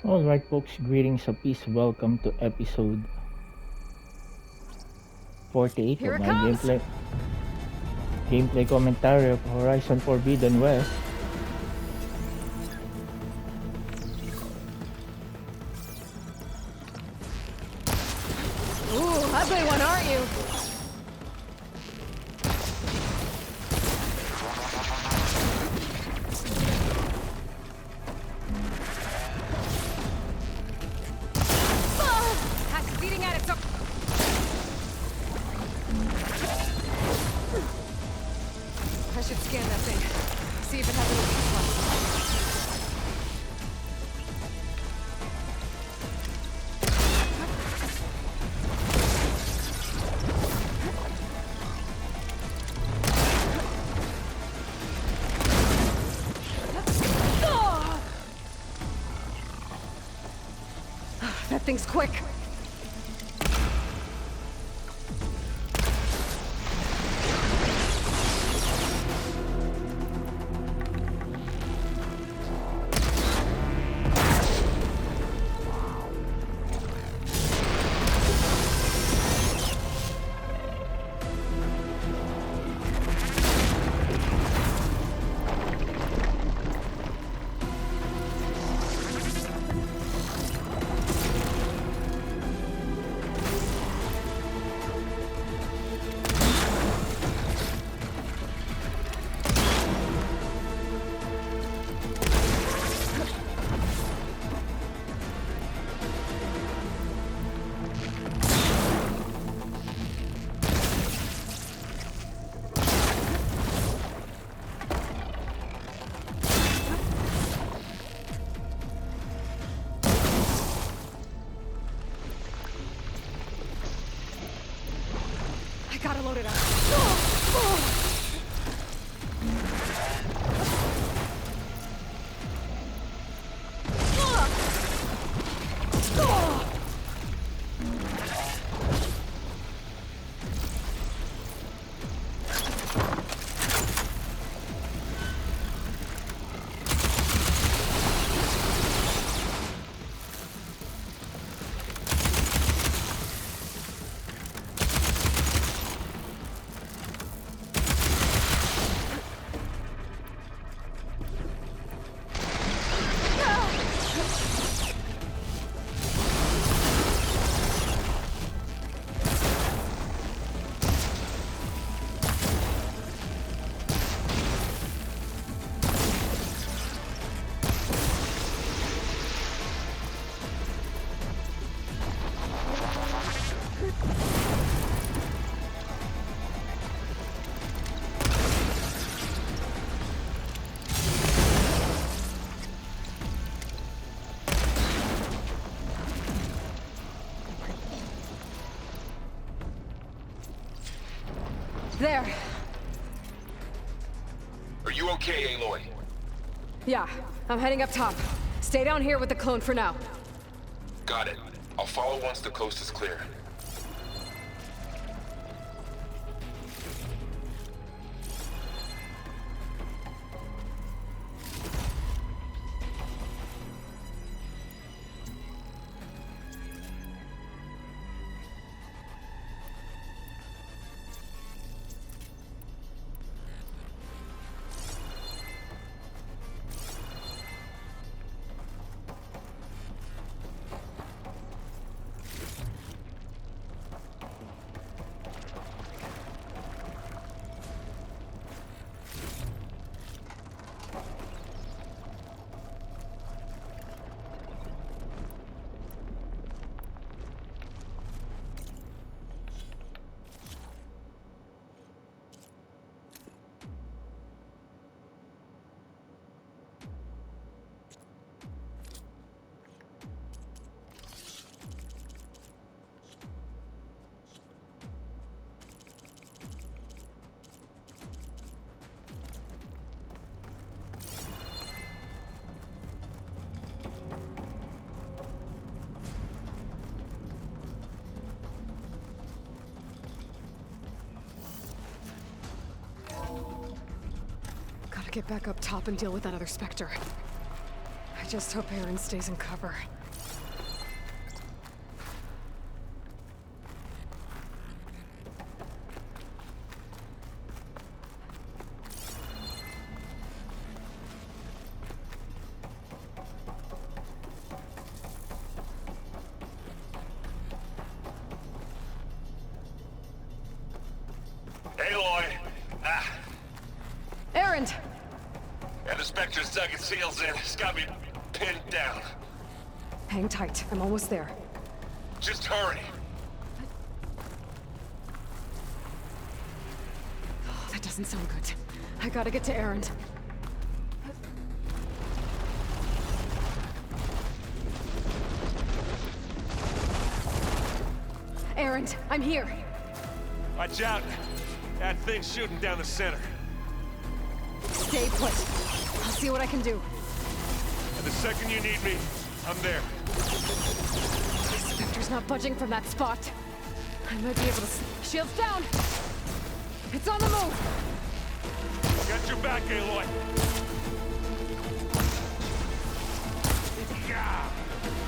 Alright, folks, greetings of peace. Welcome to episode 48 Here of it my comes! gameplay commentary of Horizon Forbidden West. Ooh, ugly one, aren't you? Hack's eating at it, so... I should scan that thing. See if it has any weak spots. That thing's quick. I gotta load it up. There. Are you okay, Aloy? Yeah, I'm heading up top. Stay down here with the clone for now. Got it. I'll follow once the coast is clear. Gotta get back up top and deal with that other Spectre. I just hope Aaron stays in cover. Aloy! Aaron! And the Spectre's dug its heels in. It's got me pinned down. Hang tight. I'm almost there. Just hurry. Oh, that doesn't sound good. I gotta get to Aaron. Aaron, I'm here. Watch out. That thing's shooting down the center. Stay put. I'll see what I can do. And the second you need me, I'm there. The Spectre's not budging from that spot. I might be able to... Shields down! It's on the move! Got your back, Aloy. Yeah.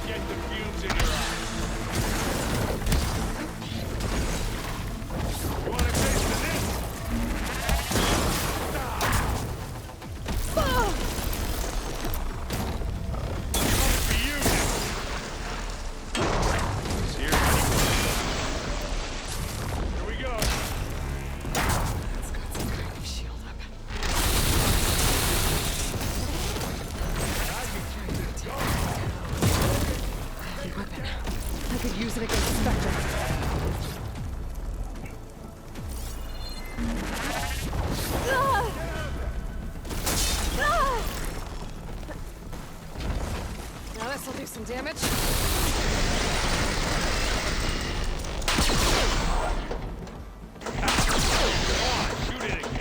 Get the fumes in your eyes. You want a taste of this? Oh! Coming for you now. It's here anyway. Here we go. It's got some kind of shield up. Heavy weapon. I could use it against the Spectre. Now this'll do some damage. Shoot it again.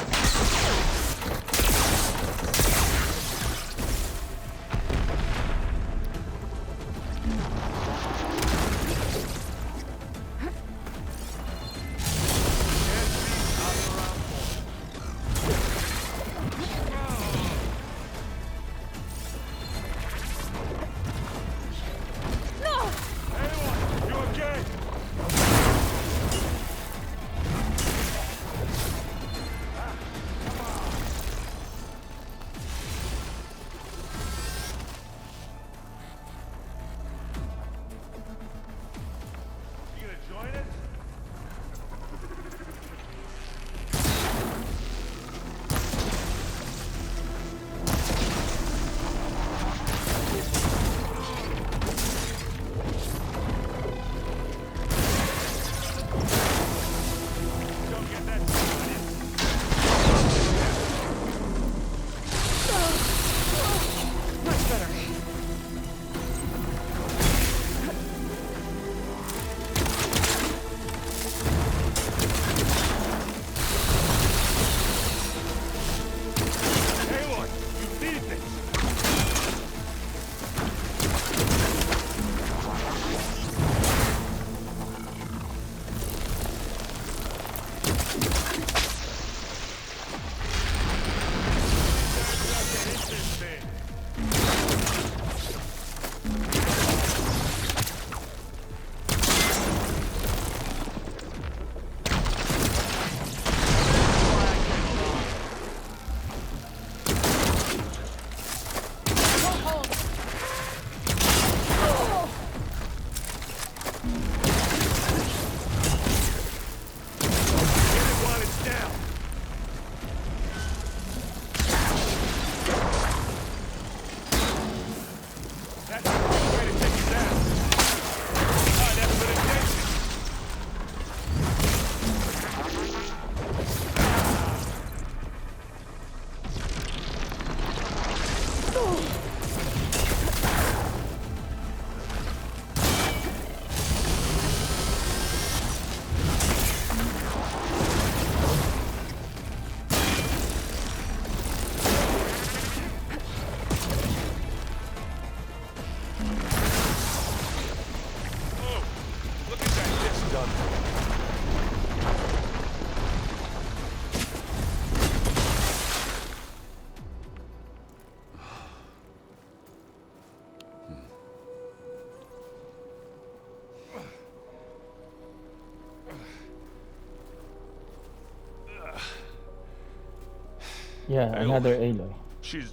Yeah, Aloy. another Aloy. She's...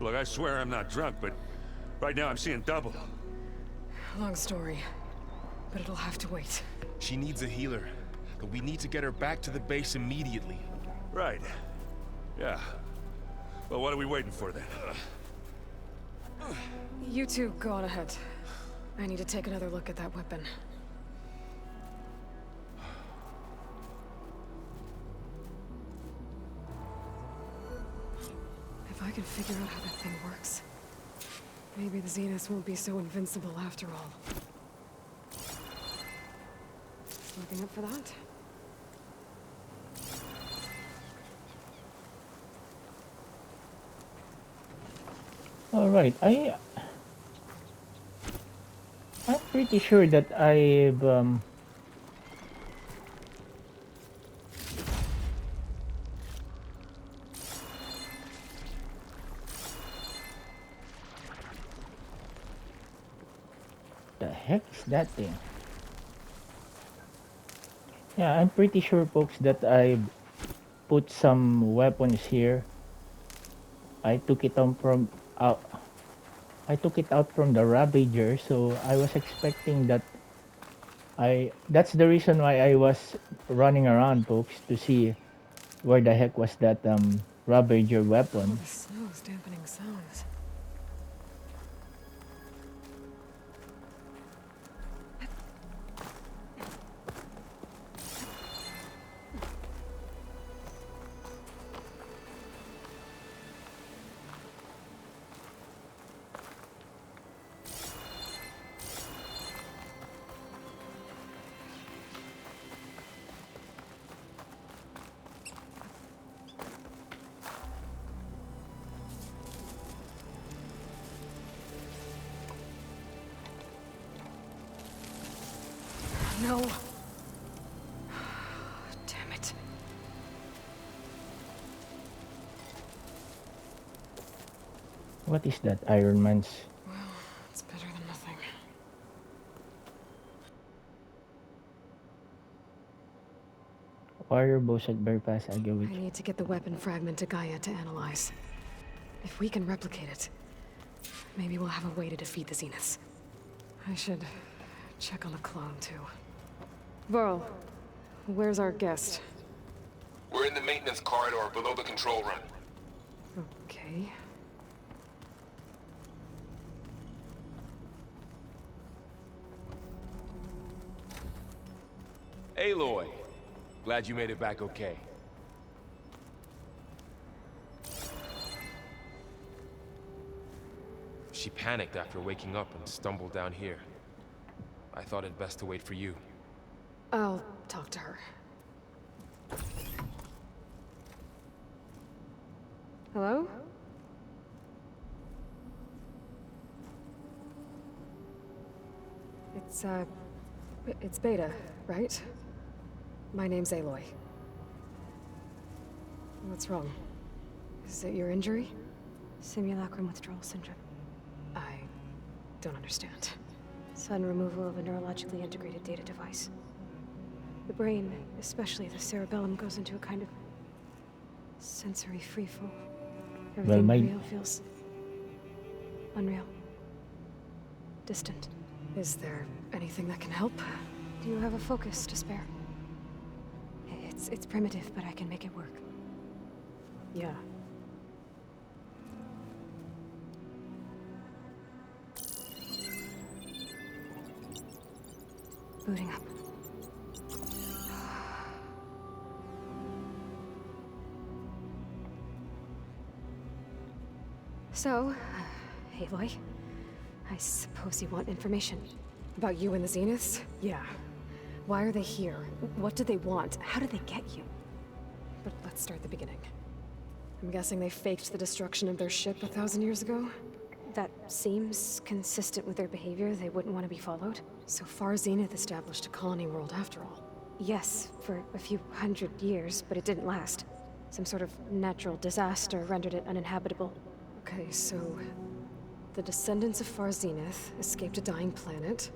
Look, I swear I'm not drunk, but right now I'm seeing double. Long story, but it'll have to wait. She needs a healer, but we need to get her back to the base immediately. Right. Yeah. Well, what are we waiting for then? You two go on ahead. I need to take another look at that weapon. If I can figure out how that thing works, maybe the Zeniths won't be so invincible after all. Looking up for that? All right, I'm pretty sure that I've the heck is that thing? Yeah, I'm pretty sure, folks, that I put some weapons here. I took it out from out. I took it out from the Ravager, so I was expecting that. That's the reason why I was running around, folks, to see where the heck was that Ravager Oh, weapon. the snow's dampening sounds. No. Damn it. What is that, Iron Man's? Well, it's better than nothing. Warrior bows at very fast. I go I with. need to get the weapon fragment to Gaia to analyze. If we can replicate it, maybe we'll have a way to defeat the Zeniths. I should check on the clone, too. Varl, where's our guest? We're in the maintenance corridor below the control room. Okay. Aloy, glad you made it back okay. She panicked after waking up and stumbled down here. I thought it best to wait for you. I'll talk to her. Hello? It's Beta, right? My name's Aloy. What's wrong? Is it your injury? Simulacrum withdrawal syndrome. I don't understand. Sudden removal of a neurologically integrated data device. The brain, especially the cerebellum, goes into a kind of sensory freefall. Everything real feels unreal. Distant. Is there anything that can help? Do you have a focus to spare? It's primitive, but I can make it work. Yeah. Booting up. So, Aloy, I suppose you want information. About you and the Zeniths? Yeah. Why are they here? What do they want? How did they get you? But let's start at the beginning. I'm guessing they faked the destruction of their ship 1,000 years ago? That seems consistent with their behavior. They wouldn't want to be followed. So far, Zenith established a colony world after all. Yes, for a few hundred years, but it didn't last. Some sort of natural disaster rendered it uninhabitable. Okay, so... the descendants of Far Zenith escaped a dying planet,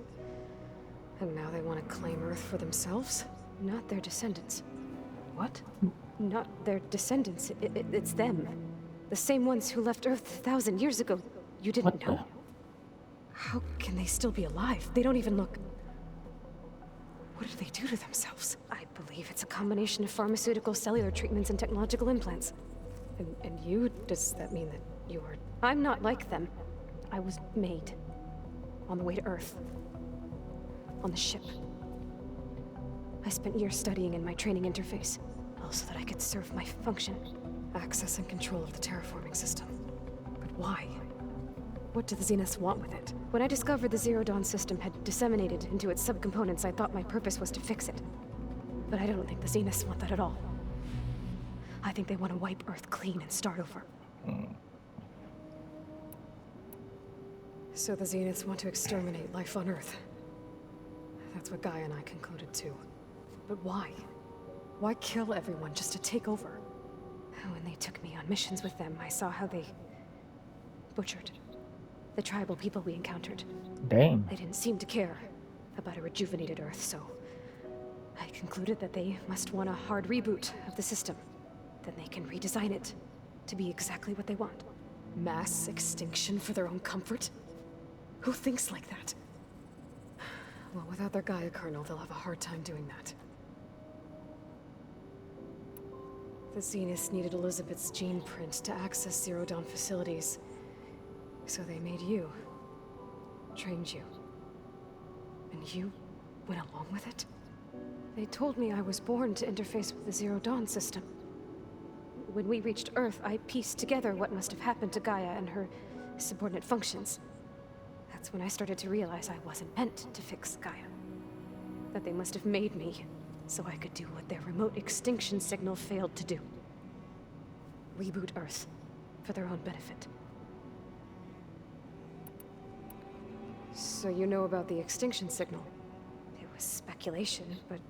and now they want to claim Earth for themselves? Not their descendants. What? not their descendants. It's them. The same ones who left Earth 1,000 years ago. You didn't What know? the? How can they still be alive? They don't even look... What did they do to themselves? I believe it's a combination of pharmaceutical, cellular treatments, and technological implants. And you? Does that mean that you are... I'm not like them. I was made. On the way to Earth. On the ship. I spent years studying in my training interface, so that I could serve my function. Access and control of the terraforming system. But why? What do the Zeniths want with it? When I discovered the Zero Dawn system had disseminated into its subcomponents, I thought my purpose was to fix it. But I don't think the Zeniths want that at all. I think they want to wipe Earth clean and start over. So the Zeniths want to exterminate life on Earth. That's what Gaia and I concluded too. But why? Why kill everyone just to take over? When they took me on missions with them, I saw how they butchered the tribal people we encountered. Damn. They didn't seem to care about a rejuvenated Earth, so I concluded that they must want a hard reboot of the system. Then they can redesign it to be exactly what they want. Mass extinction for their own comfort? Who thinks like that? Well, without their Gaia kernel, they'll have a hard time doing that. The Zeniths needed Elizabeth's gene print to access Zero Dawn facilities. So they made you. Trained you. And you went along with it? They told me I was born to interface with the Zero Dawn system. When we reached Earth, I pieced together what must have happened to Gaia and her subordinate functions. That's when I started to realize I wasn't meant to fix Gaia. That they must have made me so I could do what their remote extinction signal failed to do. Reboot Earth for their own benefit. So you know about the extinction signal? It was speculation, but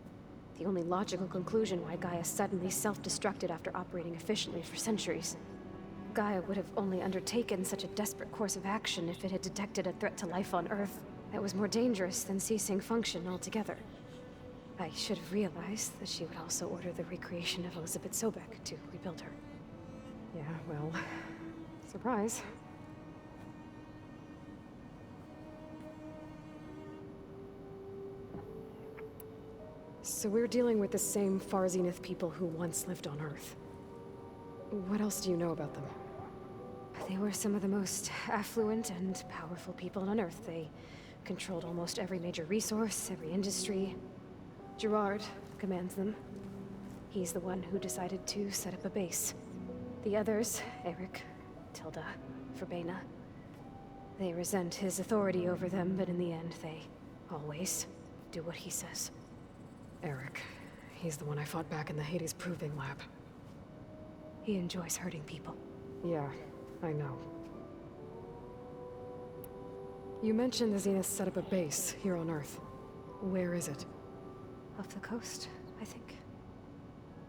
the only logical conclusion why Gaia suddenly self-destructed after operating efficiently for centuries. Gaia would have only undertaken such a desperate course of action if it had detected a threat to life on Earth that was more dangerous than ceasing function altogether. I should have realized that she would also order the recreation of Elizabeth Sobek to rebuild her. Yeah, well... surprise. So we're dealing with the same Far Zenith people who once lived on Earth. What else do you know about them? They were some of the most affluent and powerful people on Earth. They controlled almost every major resource, every industry. Gerard commands them. He's the one who decided to set up a base. The others, Eric, Tilda, Verbena, they resent his authority over them, but in the end, they always do what he says. Eric. He's the one I fought back in the Hades Proving Lab. He enjoys hurting people. Yeah, I know. You mentioned the Zeniths set up a base here on Earth. Where is it? Off the coast, I think.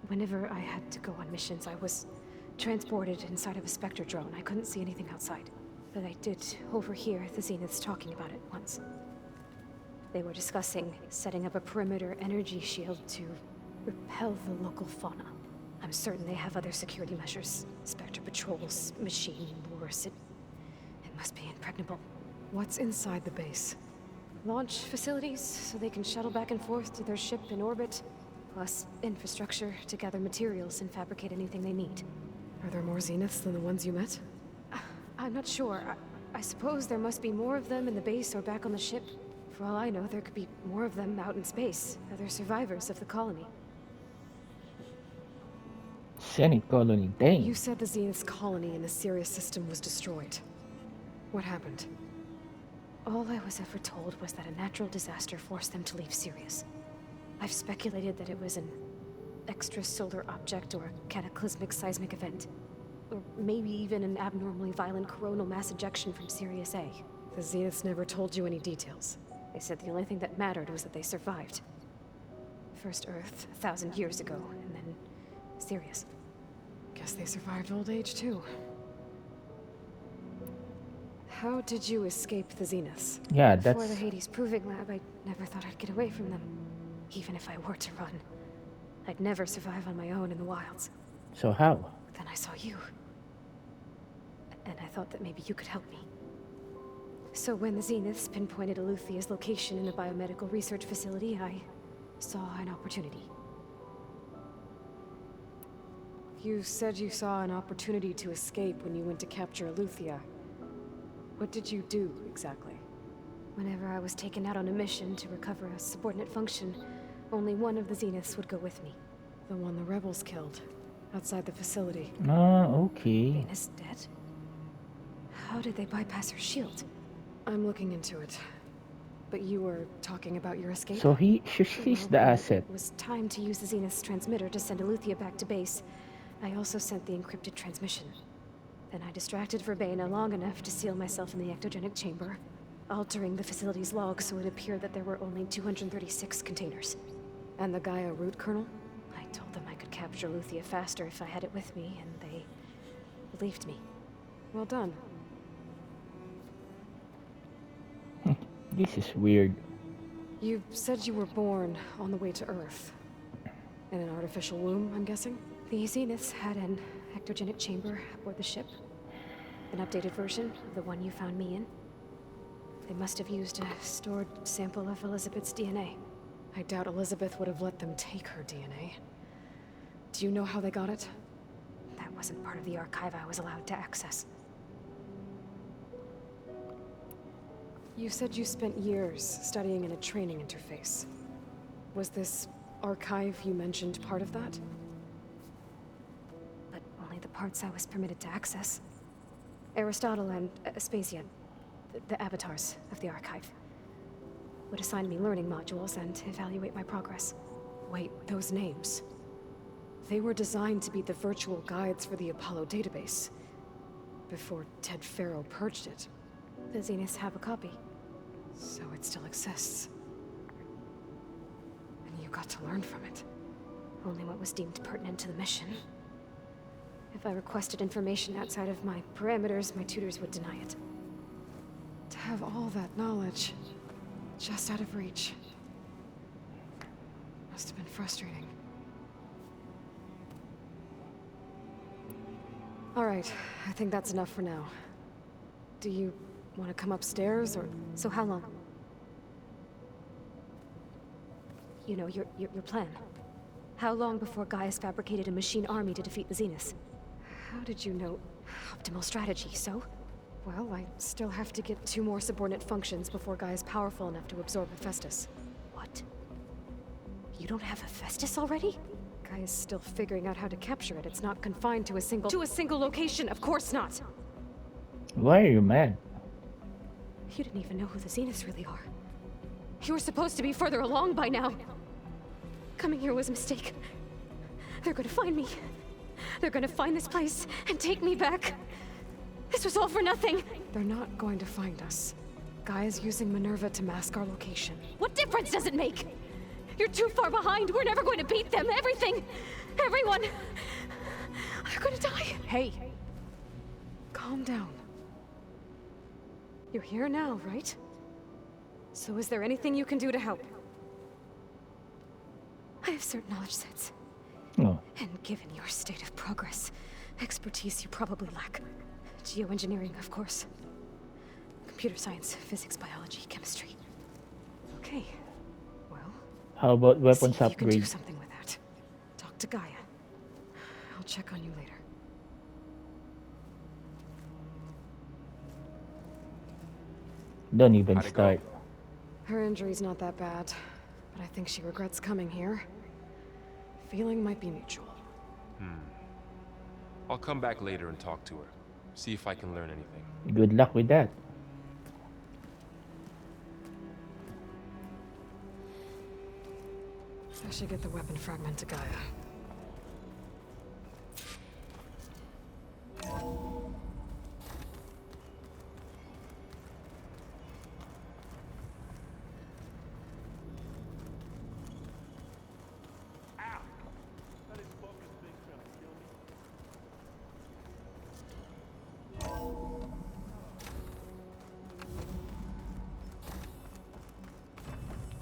Whenever I had to go on missions, I was transported inside of a Spectre drone. I couldn't see anything outside. But I did overhear the Zeniths talking about it once. They were discussing setting up a perimeter energy shield to repel the local fauna. I'm certain they have other security measures. Spectre patrols, machine wars. It must be impregnable. What's inside the base? Launch facilities, so they can shuttle back and forth to their ship in orbit. Plus, infrastructure to gather materials and fabricate anything they need. Are there more Zeniths than the ones you met? I'm not sure. I suppose there must be more of them in the base or back on the ship. For all I know, there could be more of them out in space. Other survivors of the colony. Zenith colony, dang. You said the Zenith's colony in the Sirius system was destroyed. What happened? All I was ever told was that a natural disaster forced them to leave Sirius. I've speculated that it was an extrasolar object or a cataclysmic seismic event. Or maybe even an abnormally violent coronal mass ejection from Sirius A. The Zeniths never told you any details. They said the only thing that mattered was that they survived. First Earth, 1,000 years ago, and then Sirius. Guess they survived old age, too. How did you escape the Zeniths? Yeah, Before that's... the Hades Proving Lab, I never thought I'd get away from them. Even if I were to run. I'd never survive on my own in the wilds. So how? Then I saw you. And I thought that maybe you could help me. So when the Zeniths pinpointed Eluthia's location in the biomedical research facility, I saw an opportunity. You said you saw an opportunity to escape when you went to capture Eluthia. What did you do, exactly? Whenever I was taken out on a mission to recover a subordinate function, only one of the Zeniths would go with me. The one the rebels killed, outside the facility. Ah, okay. Venus dead? How did they bypass her shield? I'm looking into it. But you were talking about your escape? So she's the asset. It was time to use the Zenith's transmitter to send Eluthia back to base. I also sent the encrypted transmission. Then I distracted Verbena long enough to seal myself in the ectogenic chamber, altering the facility's log so it appeared that there were only 236 containers. And the Gaia root kernel? I told them I could capture Eluthia faster if I had it with me, and they believed me. Well done. This is weird. You said you were born on the way to Earth. In an artificial womb, I'm guessing? The Zeniths had an ectogenic chamber aboard the ship. An updated version of the one you found me in. They must have used a stored sample of Elizabeth's DNA. I doubt Elizabeth would have let them take her DNA. Do you know how they got it? That wasn't part of the archive I was allowed to access. You said you spent years studying in a training interface. Was this archive you mentioned part of that? But only the parts I was permitted to access. Aristotle and Aspasia, the avatars of the archive, would assign me learning modules and evaluate my progress. Wait, those names. They were designed to be the virtual guides for the Apollo database. Before Ted Faro purged it. The Zeniths have a copy. So it still exists. And you got to learn from it. Only what was deemed pertinent to the mission. If I requested information outside of my parameters, my tutors would deny it. To have all that knowledge, just out of reach. Must have been frustrating. All right, I think that's enough for now. Do you want to come upstairs, or...? So how long? You know, your plan. How long before Gaius fabricated a machine army to defeat the Zeniths? How did you know? Optimal strategy, so? Well, I still have to get 2 more subordinate functions before Gaia's powerful enough to absorb Hephaestus. What? You don't have Hephaestus already? Gaia's still figuring out how to capture it. It's not confined to a single location, of course not! Why are you mad? You didn't even know who the Zeniths really are. You were supposed to be further along by now! Coming here was a mistake. They're gonna find me. They're gonna find this place and take me back. This was all for nothing. They're not going to find us. Gaia's using Minerva to mask our location. What difference does it make? You're too far behind. We're never going to beat them. Everything, everyone, they're gonna die. Hey! Calm down. You're here now, right? So is there anything you can do to help? I have certain knowledge sets. Oh, And given your state of progress, expertise you probably lack. Geoengineering, of course. Computer science, physics, biology, chemistry. Okay. Well, how about see weapons if you can do upgrade? something with that. Talk to Gaia. I'll check on you later. Don't even How'd it go? start. Her injury's not that bad, but I think she regrets coming here. Feeling might be mutual. I'll come back later and talk to her. See if I can learn anything. Good luck with that. I should get the weapon fragment to Gaia.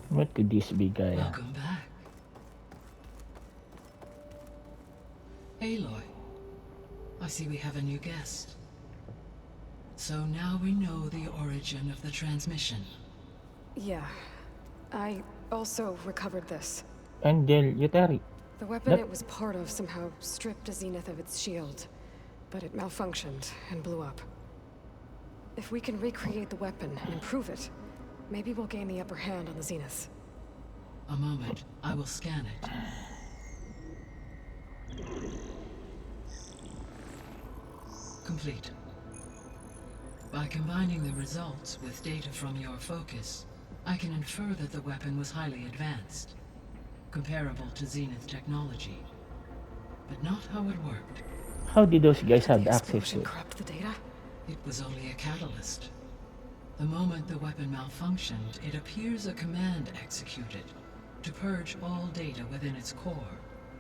What could this be, Gaia? Welcome back. see we have a new guest. So now we know the origin of the transmission. Yeah. I also recovered this. And Del Uteri. The weapon That- it was part of somehow stripped a Zenith of its shield, but it malfunctioned and blew up. If we can recreate the weapon and improve it, maybe we'll gain the upper hand on the Zeniths. A moment, I will scan it. Complete. By combining the results with data from your focus, I can infer that the weapon was highly advanced, comparable to Zenith technology, but not how it worked. How did those guys Did have the access explosion to it? corrupt the data? It was only a catalyst. The moment the weapon malfunctioned, it appears a command executed to purge all data within its core.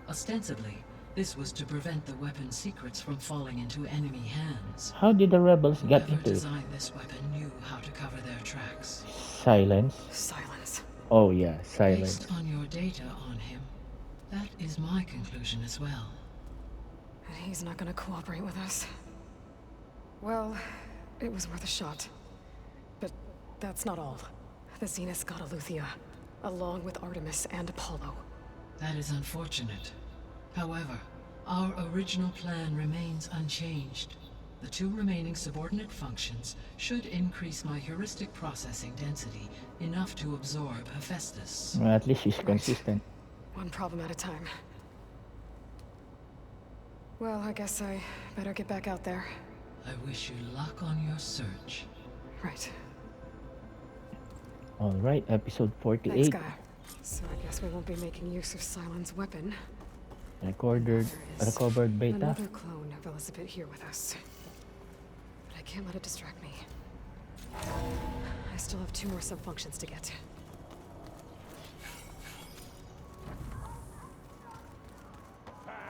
Ostensibly, this was to prevent the weapon's secrets from falling into enemy hands. How did the rebels get Whoever into it? designed this weapon knew how to cover their tracks. Silence. Silence. Oh yeah, silence. Based on your data on him, that is my conclusion as well. And he's not gonna cooperate with us. Well, it was worth a shot. But that's not all. The Zeniths got Aletheia, along with Artemis and Apollo. That is unfortunate. However, our original plan remains unchanged. The two remaining subordinate functions should increase my heuristic processing density enough to absorb Hephaestus. Well, at least she's consistent. One problem at a time. Well, I guess I better get back out there. I wish you luck on your search. Right. Alright, episode Thanks, 48. Gaia. So I guess we won't be making use of Cylon's weapon. Recovered beta. Another clone of Elizabeth here with us. But I can't let it distract me. I still have 2 more subfunctions to get.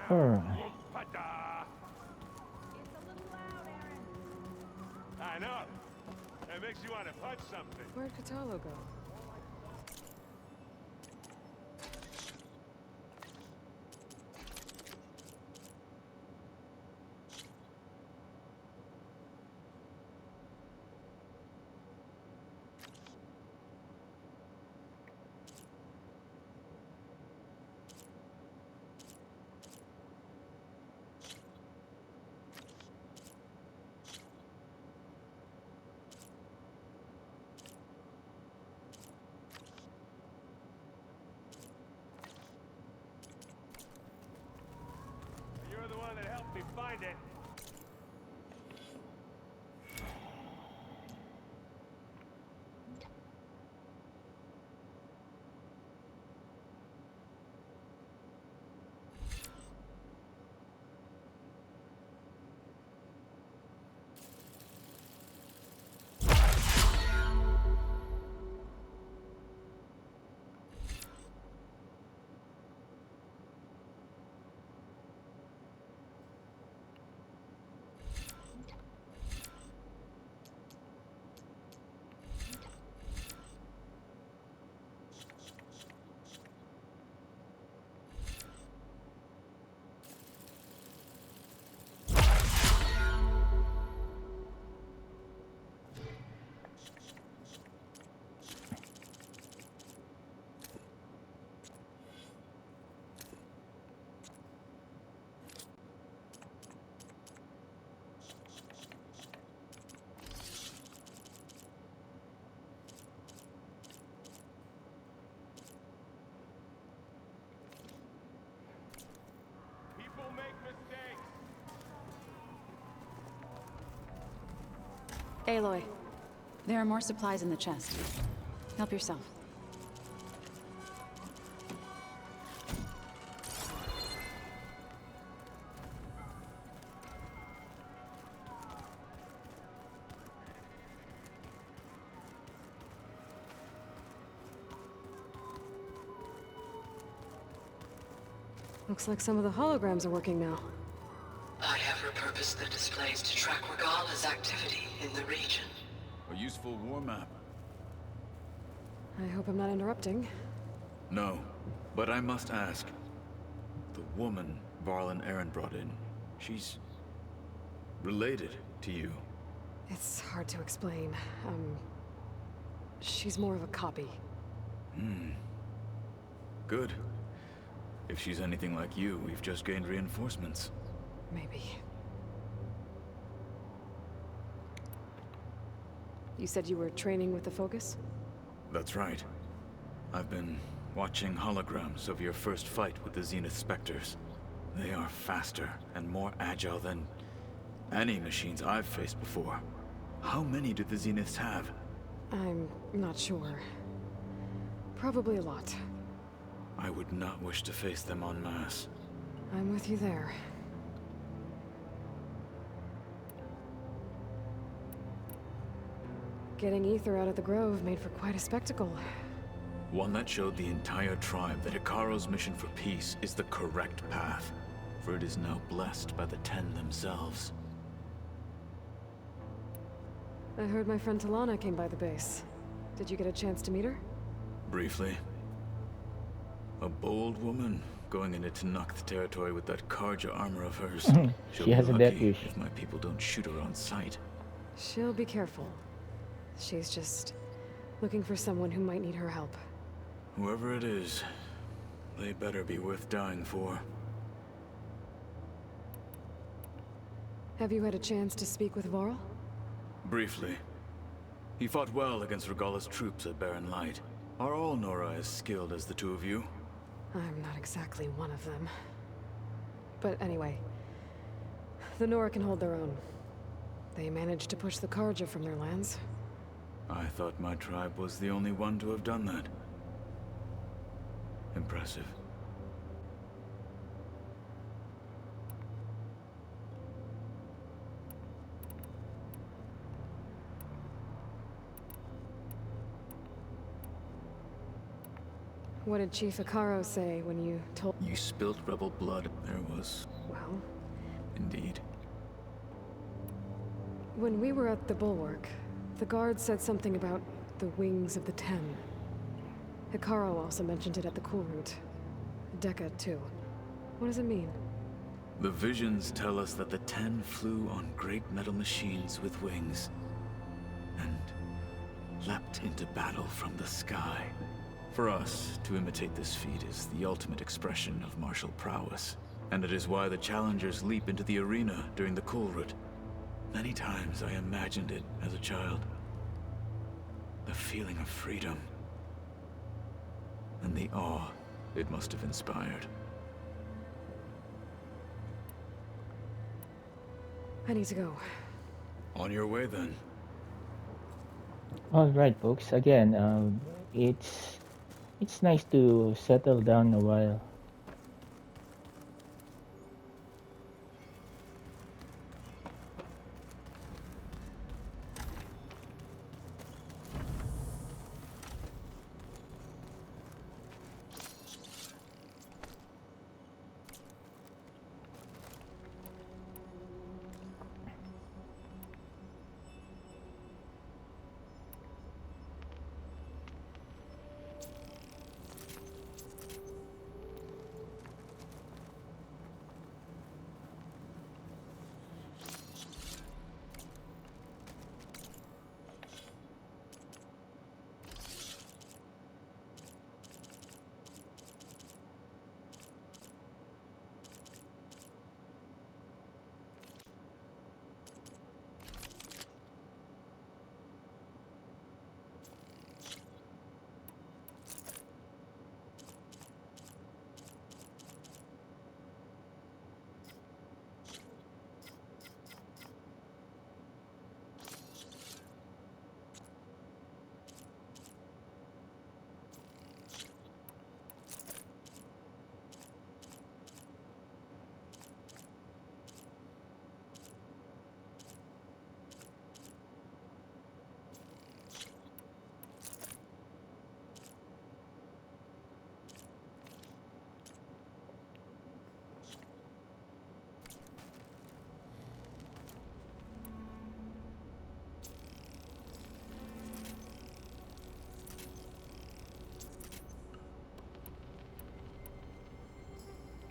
Alright. I know. It makes you want to punch something. Where'd Katalo go? You're the one that helped me find it. People make mistakes. Aloy, there are more supplies in the chest. Help yourself. Looks like some of the holograms are working now. I have repurposed the displays to track Regala's activity in the region. A useful war map. I hope I'm not interrupting. No, but I must ask. The woman Varl and Aaron brought in, she's related to you? It's hard to explain. She's more of a copy. Good. If she's anything like you, we've just gained reinforcements. Maybe. You said you were training with the Focus? That's right. I've been watching holograms of your first fight with the Zenith Spectres. They are faster and more agile than any machines I've faced before. How many do the Zeniths have? I'm not sure. Probably a lot. I would not wish to face them en masse. I'm with you there. Getting Ether out of the Grove made for quite a spectacle. One that showed the entire tribe that Ikaro's mission for peace is the correct path, for it is now blessed by the Ten themselves. I heard my friend Talana came by the base. Did you get a chance to meet her? Briefly. A bold woman going into Tenakth territory with that Karja armor of hers. She'll She has be a death lucky wish. if my people don't shoot her on sight. She'll be careful. She's just looking for someone who might need her help. Whoever it is, they better be worth dying for. Have you had a chance to speak with Varl? Briefly. He fought well against Regalla's troops at Barren Light. Are all Nora as skilled as the two of you? I'm not exactly one of them. But anyway, the Nora can hold their own. They managed to push the Karja from their lands. I thought my tribe was the only one to have done that. Impressive. What did Chief Ikaro say when you told... You spilt rebel blood. There was... Well, Indeed. when we were at the Bulwark, the guard said something about the Wings of the Ten. Ikaro also mentioned it at the Cool Route. Dekka, too. What does it mean? The visions tell us that the Ten flew on great metal machines with wings, and leapt into battle from the sky. For us, to imitate this feat is the ultimate expression of martial prowess, and it is why the challengers leap into the arena during the Cool Route. Many times I imagined it as a child. The feeling of freedom, and the awe it must have inspired. I need to go. On your way, then. All right, folks. Again, it's nice to settle down a while.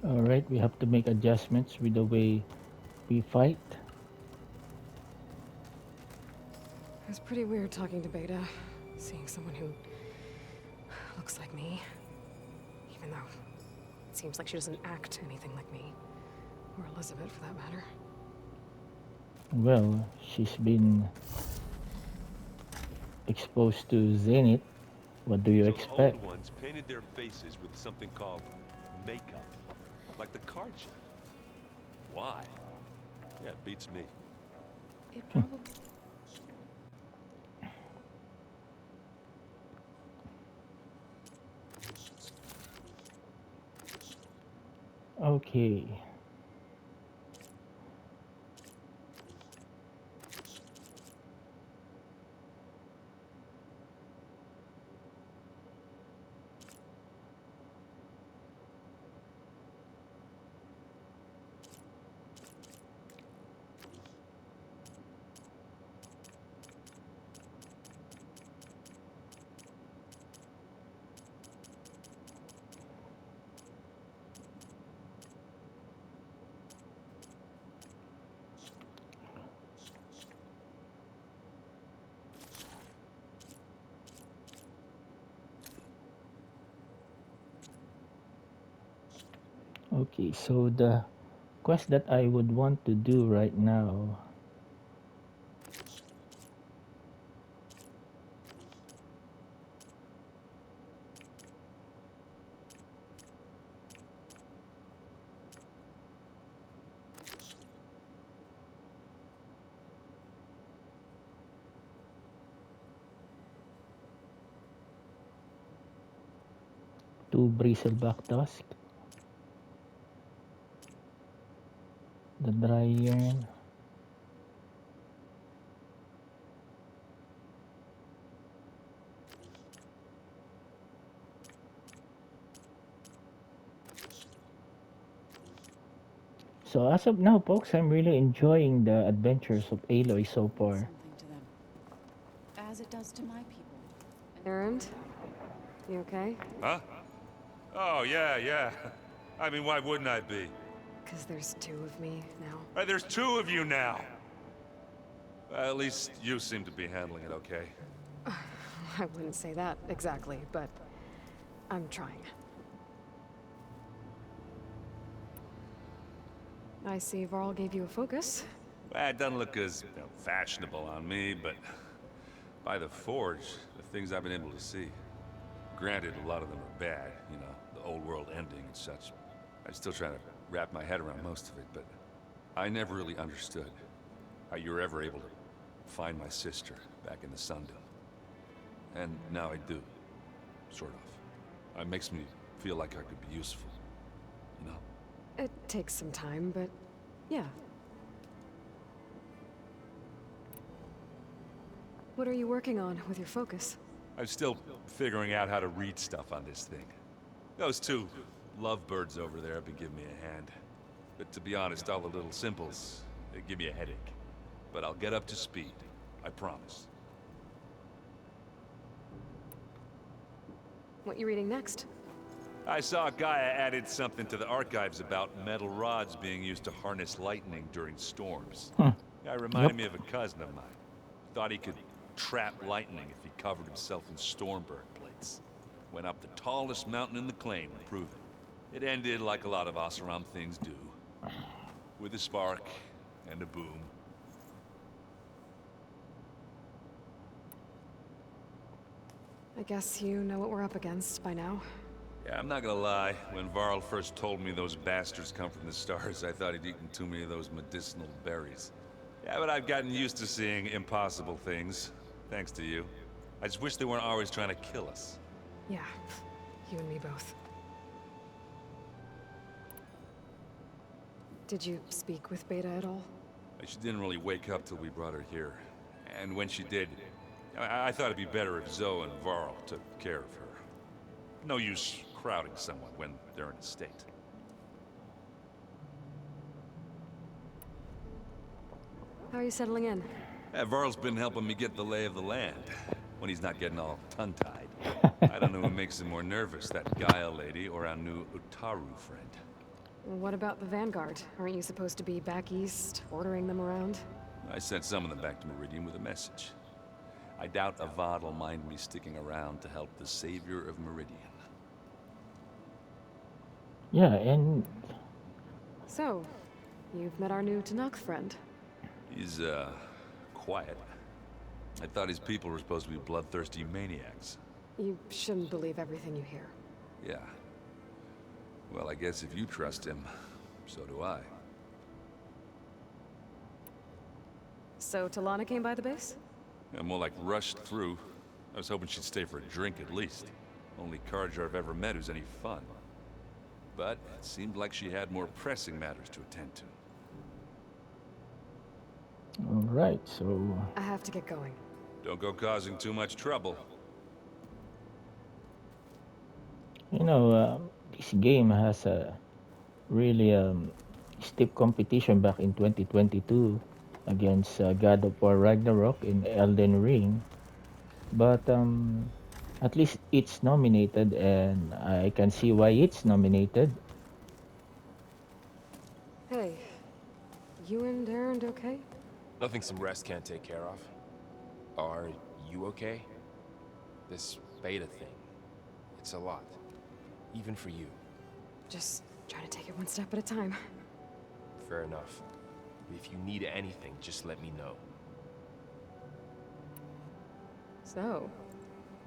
All right, we have to make adjustments with the way we fight. was pretty weird talking to Beta, seeing someone who looks like me. Even though it seems like she doesn't act anything like me. Or Elizabeth, for that matter. Well, she's been exposed to Zenith. What do you expect? Old ones painted their faces with something called makeup, like the card show. Why? Yeah, it beats me. It probably... Okay. Okay, so the quest that I would want to do right now, to Bristleback Tusk, the Dryern. So as of now, folks, I'm really enjoying the adventures of Aloy so far. Something to them. As it does to my people. Errand? You okay? Huh? Oh, yeah. I mean, why wouldn't I be? Because there's two of me now. There's two of you now! At least you seem to be handling it okay. I wouldn't say that exactly, but I'm trying. I see Varl gave you a focus. Well, it doesn't look as fashionable on me, but by the Forge, the things I've been able to see. Granted, a lot of them are bad, you know, the old world ending and such. I'm still trying to wrap my head around most of it, but I never really understood how you were ever able to find my sister back in the Sundom. And now I do, sort of. It makes me feel like I could be useful, you know? It takes some time, but yeah. What are you working on with your focus? I'm still figuring out how to read stuff on this thing. Those two lovebirds over there have been giving me a hand. But to be honest, all the little symbols, they give me a headache. But I'll get up to speed, I promise. What you reading next? I saw Gaia added something to the archives about metal rods being used to harness lightning during storms. Guy reminded me of a cousin of mine. Thought he could trap lightning if he covered himself in Stormberg plates. Went up the tallest mountain in the claim to prove it. It ended like a lot of Oseram things do. With a spark and a boom. I guess you know what we're up against by now. Yeah, I'm not gonna lie. When Varl first told me those bastards come from the stars, I thought he'd eaten too many of those medicinal berries. Yeah, but I've gotten used to seeing impossible things. Thanks to you. I just wish they weren't always trying to kill us. Yeah, you and me both. Did you speak with Beta at all? She didn't really wake up till we brought her here. And when she did, I thought it'd be better if Zoe and Varl took care of her. No use crowding someone when they're in a state. How are you settling in? Varl's been helping me get the lay of the land, when he's not getting all tongue-tied. I don't know who makes him more nervous, that Gaia lady or our new Utaru friend. What about the Vanguard? Aren't you supposed to be back east, ordering them around? I sent some of them back to Meridian with a message. I doubt Avad will mind me sticking around to help the savior of Meridian. Yeah, and So, you've met our new Tanakh friend. He's, quiet. I thought his people were supposed to be bloodthirsty maniacs. You shouldn't believe everything you hear. Yeah. Well, I guess if you trust him, so do I. So, Talana came by the base? Yeah, more like rushed through. I was hoping she'd stay for a drink at least. Only Carja I've ever met who's any fun. But it seemed like she had more pressing matters to attend to. all right, so I have to get going. Don't go causing too much trouble. you know, this game has a really stiff competition back in 2022 against God of War Ragnarok in Elden Ring, but at least it's nominated, and I can see why it's nominated. Hey, you and Aaron okay? Nothing some rest can't take care of. Are you okay? This beta thing, it's a lot. Even for you. Just trying to take it one step at a time. Fair enough. If you need anything, just let me know. So,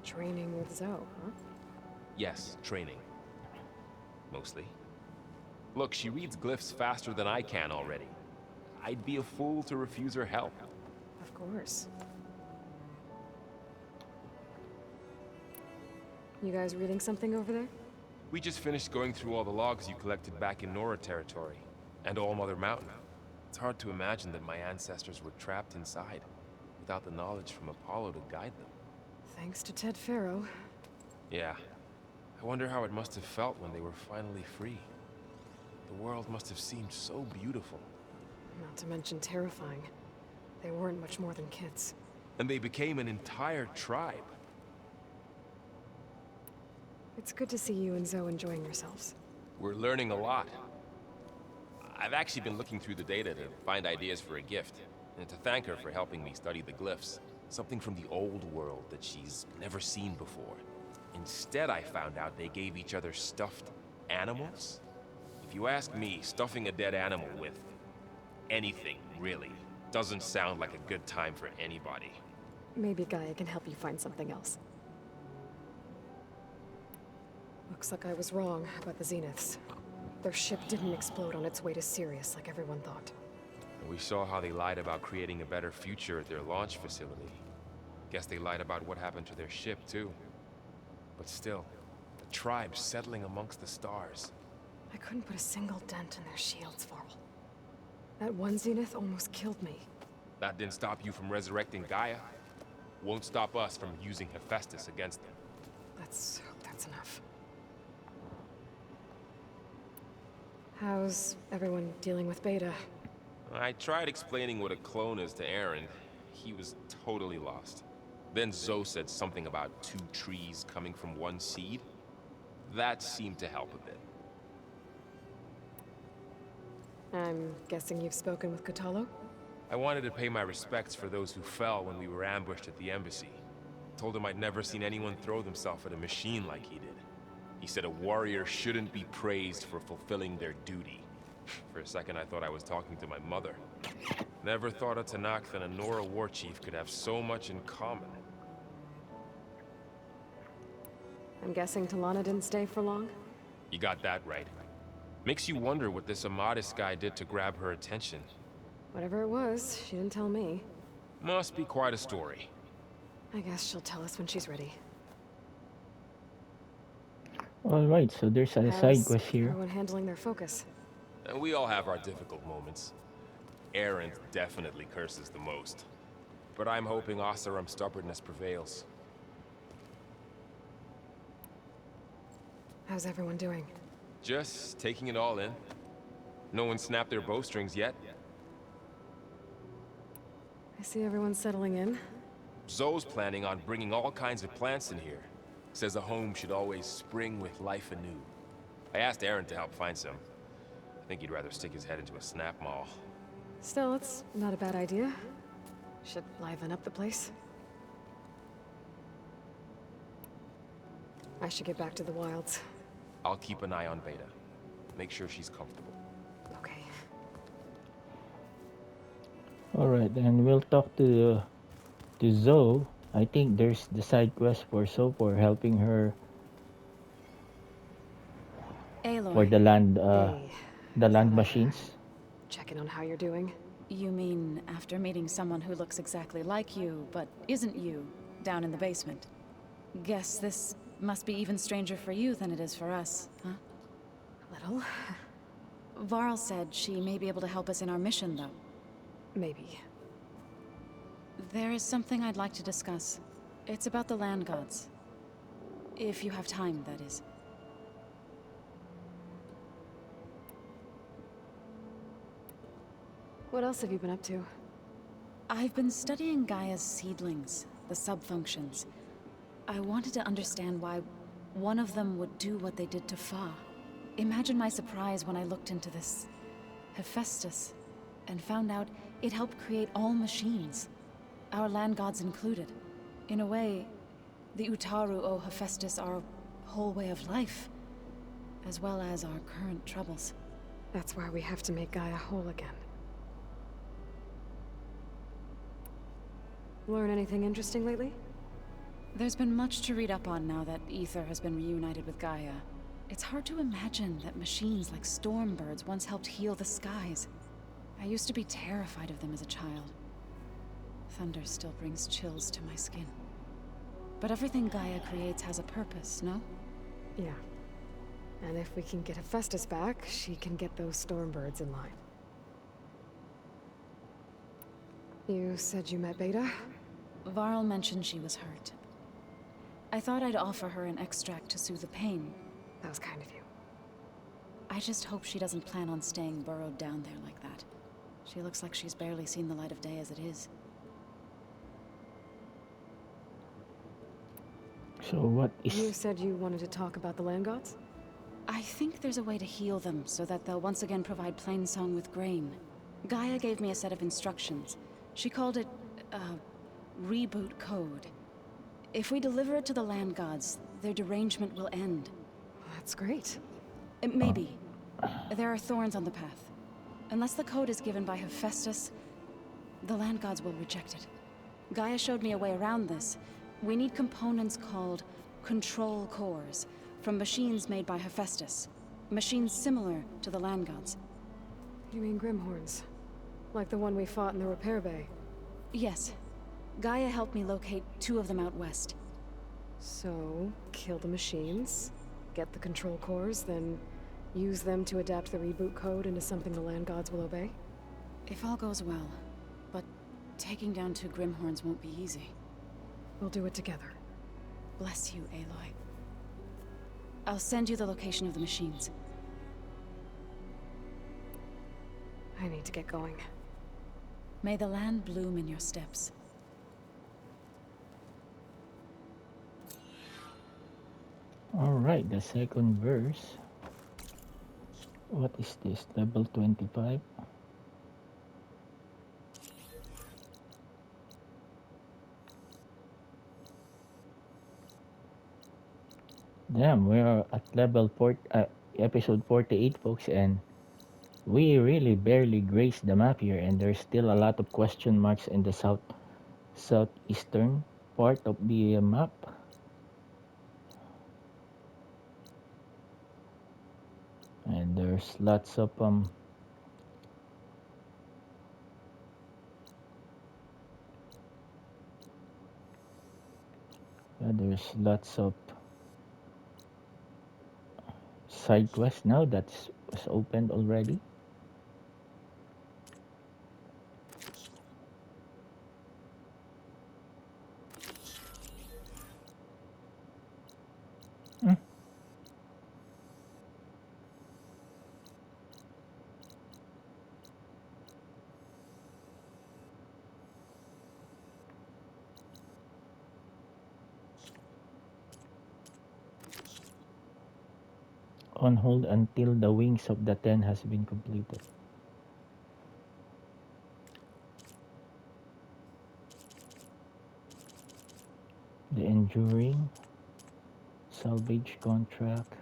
training with Zoe, huh? Yes, training. Mostly. Look, she reads glyphs faster than I can already. I'd be a fool to refuse her help. Of course. You guys reading something over there? We just finished going through all the logs you collected back in Nora territory, and All Mother Mountain. It's hard to imagine that my ancestors were trapped inside, without the knowledge from Apollo to guide them. Thanks to Ted Faro. Yeah. I wonder how it must have felt when they were finally free. The world must have seemed so beautiful. Not to mention terrifying. They weren't much more than kids. And they became an entire tribe. It's good to see you and Zoe enjoying yourselves. We're learning a lot. I've actually been looking through the data to find ideas for a gift, and to thank her for helping me study the glyphs. Something from the old world that she's never seen before. Instead, I found out they gave each other stuffed animals. If you ask me, stuffing a dead animal with anything, really, doesn't sound like a good time for anybody. Maybe Gaia can help you find something else. Looks like I was wrong about the Zeniths. Their ship didn't explode on its way to Sirius like everyone thought. And we saw how they lied about creating a better future at their launch facility. Guess they lied about what happened to their ship, too. But still, the tribe settling amongst the stars. I couldn't put a single dent in their shields, Varl. That one Zenith almost killed me. That didn't stop you from resurrecting Gaia. Won't stop us from using Hephaestus against them. Let's hope that's enough. How's everyone dealing with Beta? I tried explaining what a clone is to Aaron. He was totally lost. Then Zoe said something about 2 trees coming from 1 seed. That seemed to help a bit. I'm guessing you've spoken with Kotallo? I wanted to pay my respects for those who fell when we were ambushed at the embassy. Told him I'd never seen anyone throw themselves at a machine like he did. He said a warrior shouldn't be praised for fulfilling their duty. For a second, I thought I was talking to my mother. Never thought a Tanakh and a Nora war chief could have so much in common. I'm guessing Talana didn't stay for long? You got that right. Makes you wonder what this Amadis guy did to grab her attention. Whatever it was, she didn't tell me. Must be quite a story. I guess she'll tell us when she's ready. All right, so there's a side How's quest here. everyone handling their focus? And we all have our difficult moments. Aaron definitely curses the most. But I'm hoping Oseram's stubbornness prevails. How's everyone doing? Just taking it all in. No one snapped their bowstrings yet. I see everyone settling in. Zoe's planning on bringing all kinds of plants in here. Says a home should always spring with life anew. I asked Aaron to help find some. I think he'd rather stick his head into a snap mall. Still, it's not a bad idea. Should liven up the place. I should get back to the wilds. I'll keep an eye on Beta. Make sure she's comfortable. Okay. All right, and we'll talk to Zoe. I think there's the side quest for Zoe for helping her for Aloy, the land Thought I'd, machines. check in on how you're doing. you mean after meeting someone who looks exactly like you, but isn't you, down in the basement? Guess this must be even stranger for you than it is for us, huh? A little. Varl said she may be able to help us in our mission, though. Maybe. There is something I'd like to discuss. It's about the land gods. If you have time, that is. What else have you been up to? I've been studying Gaia's seedlings, the subfunctions. I wanted to understand why one of them would do what they did to Fa. Imagine my surprise when I looked into this Hephaestus and found out it helped create all machines, our land gods included. In a way, the Utaru owe Hephaestus our whole way of life, as well as our current troubles. That's why we have to make Gaia whole again. Learn anything interesting lately? There's been much to read up on now that Aether has been reunited with Gaia. It's hard to imagine that machines like Stormbirds once helped heal the skies. I used to be terrified of them as a child. Thunder still brings chills to my skin. But everything Gaia creates has a purpose, no? Yeah. And if we can get Hephaestus back, she can get those Stormbirds in line. You said you met Beta? Varl mentioned she was hurt. I thought I'd offer her an extract to soothe the pain. That was kind of you. I just hope she doesn't plan on staying burrowed down there like that. She looks like she's barely seen the light of day as it is. So what is... You said you wanted to talk about the land gods? I think there's a way to heal them so that they'll once again provide Plainsong with grain. Gaia gave me a set of instructions. She called it, reboot code. If we deliver it to the land gods, their derangement will end. That's great. Maybe. There are thorns on the path. Unless the code is given by Hephaestus, the land gods will reject it. Gaia showed me a way around this. We need components called control cores from machines made by Hephaestus. Machines similar to the land gods. You mean Grimhorns? Like the one we fought in the repair bay? Yes. Gaia helped me locate 2 of them out west. So, kill the machines, get the control cores, then use them to adapt the reboot code into something the land gods will obey? If all goes well. But taking down 2 Grimhorns won't be easy. We'll do it together. Bless you, Aloy. I'll send you the location of the machines. I need to get going. May the land bloom in your steps. Alright, the second verse. What is this? Level 25? Damn, we are at level 4, episode 48, folks, and we really barely graced the map here, and there's still a lot of question marks in the southeastern part of the map. And there's lots of side quests now that's was opened already. On hold until the Wings of the Ten has been completed. The Enduring Salvage contract.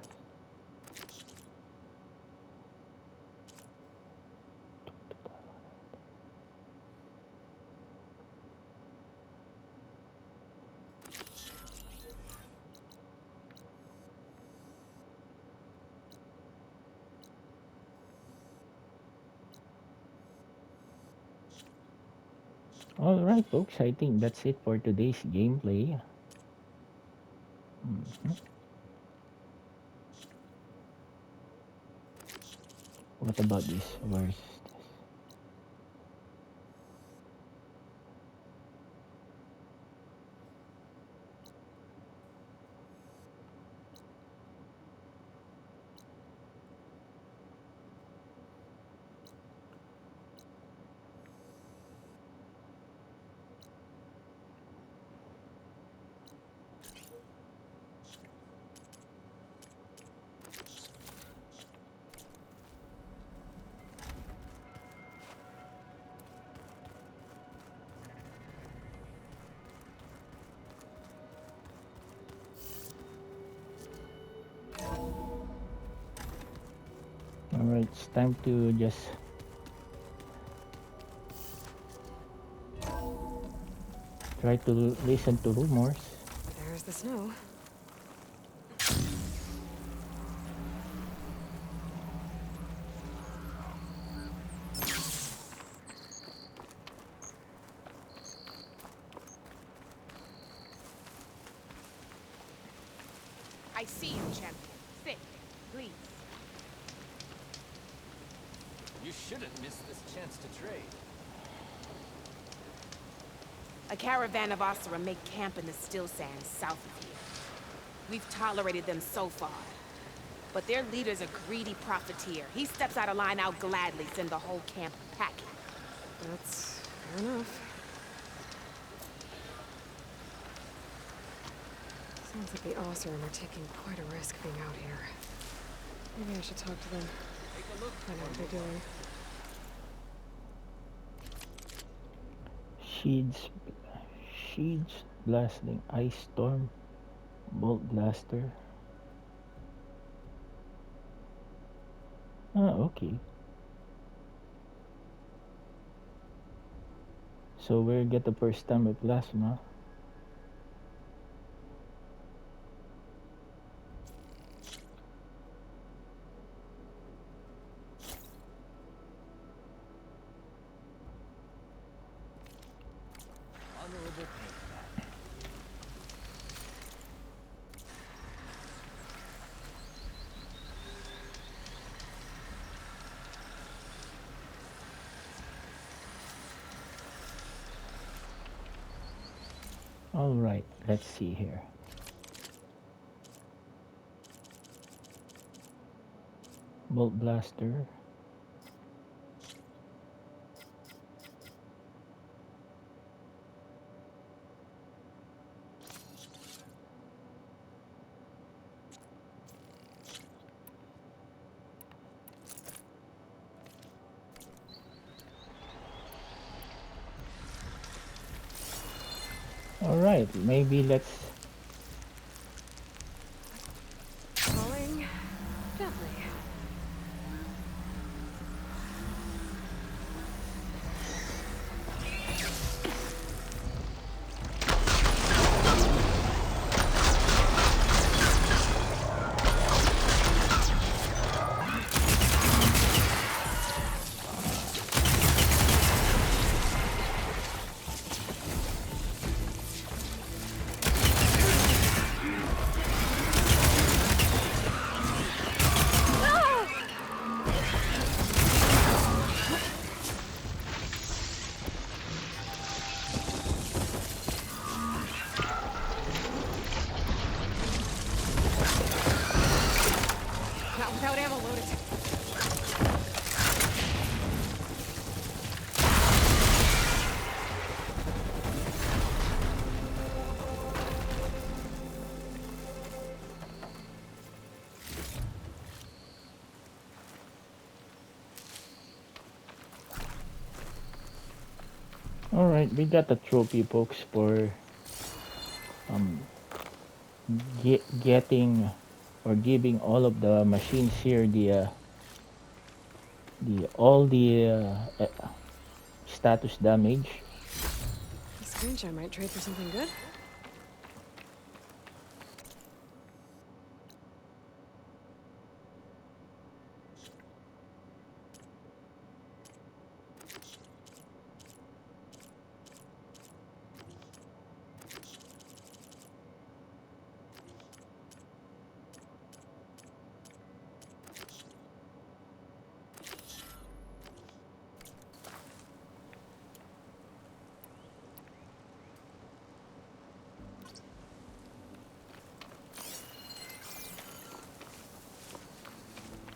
Alright folks, I think that's it for today's gameplay. Mhm. What about this? Where's this? Alright, it's time to just try to listen to rumors. There's the snow. I see you, champion. Sit, please. You shouldn't miss this chance to trade. A caravan of Osira make camp in the still sands south of here. We've tolerated them so far. But their leader's a greedy profiteer. He steps out of line, I'll gladly send the whole camp packing. That's fair enough. Sounds like the Oseram are taking quite a risk being out here. Maybe I should talk to them. Take a look. Find out what they're doing. Sheets blasting, ice storm, bolt blaster. Okay. So we'll get the first time with plasma. Honorable paint. All right, let's see here. Bolt blaster. All right, maybe let's Falling gently. Not without ammo loaded. All right, we got the trophy folks for getting or giving all of the machines here the all the status damage. This screenshot might trade for something good.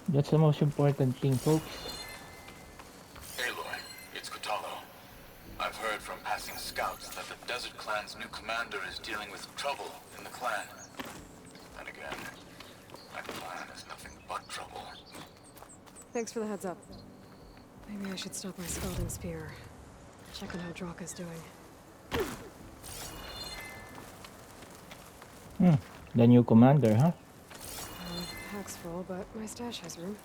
That's the most important thing, folks. Aloy, it's Kotallo. I've heard from passing scouts that the Desert Clan's new commander is dealing with trouble in the clan. And again, that clan is nothing but trouble. Thanks for the heads up. Maybe I should stop my scalding spear. Check on how Draka's doing. The new commander, huh? Pack's full, but my stash has room.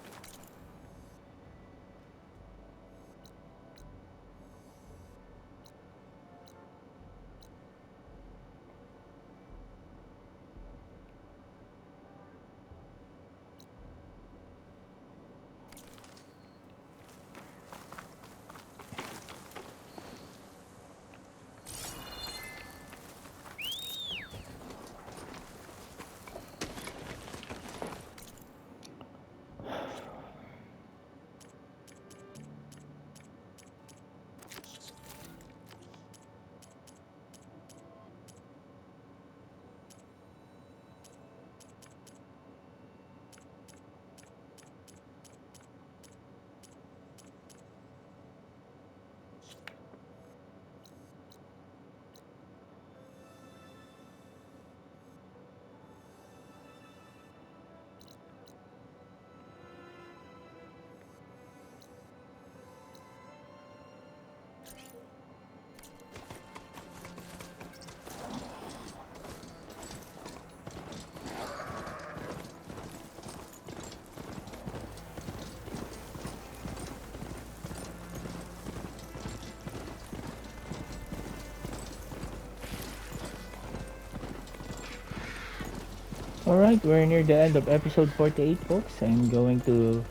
Alright, we're near the end of episode 48, folks. I'm going to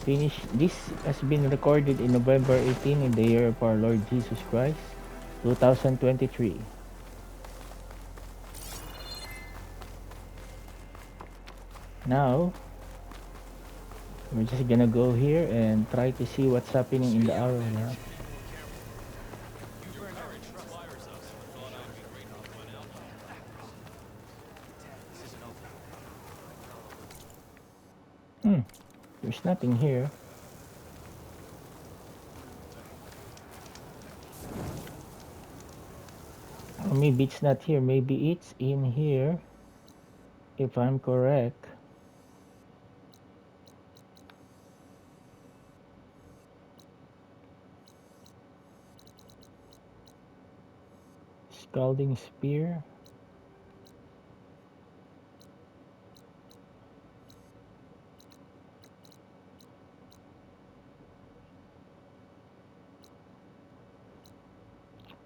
finish. This has been recorded in November 18 in the year of our Lord Jesus Christ, 2023. Now, we're just gonna go here and try to see what's happening in the arrow now. There's nothing here. Or maybe it's not here. Maybe it's in here, if I'm correct. Scalding spear.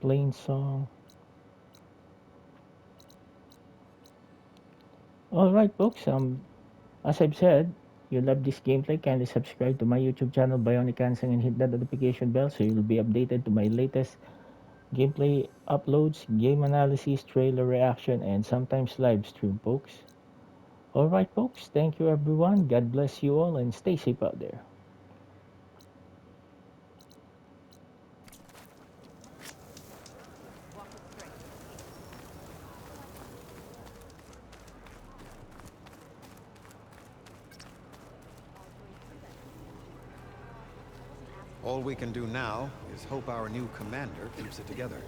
Plain song. Alright folks, as I've said, you love this gameplay, kindly subscribe to my YouTube channel Bionic Hanseng and hit that notification bell so you'll be updated to my latest gameplay uploads, game analysis, trailer reaction, and sometimes live stream, folks. Alright folks, thank you everyone, God bless you all, and stay safe out there. All we can do now is hope our new commander keeps it together.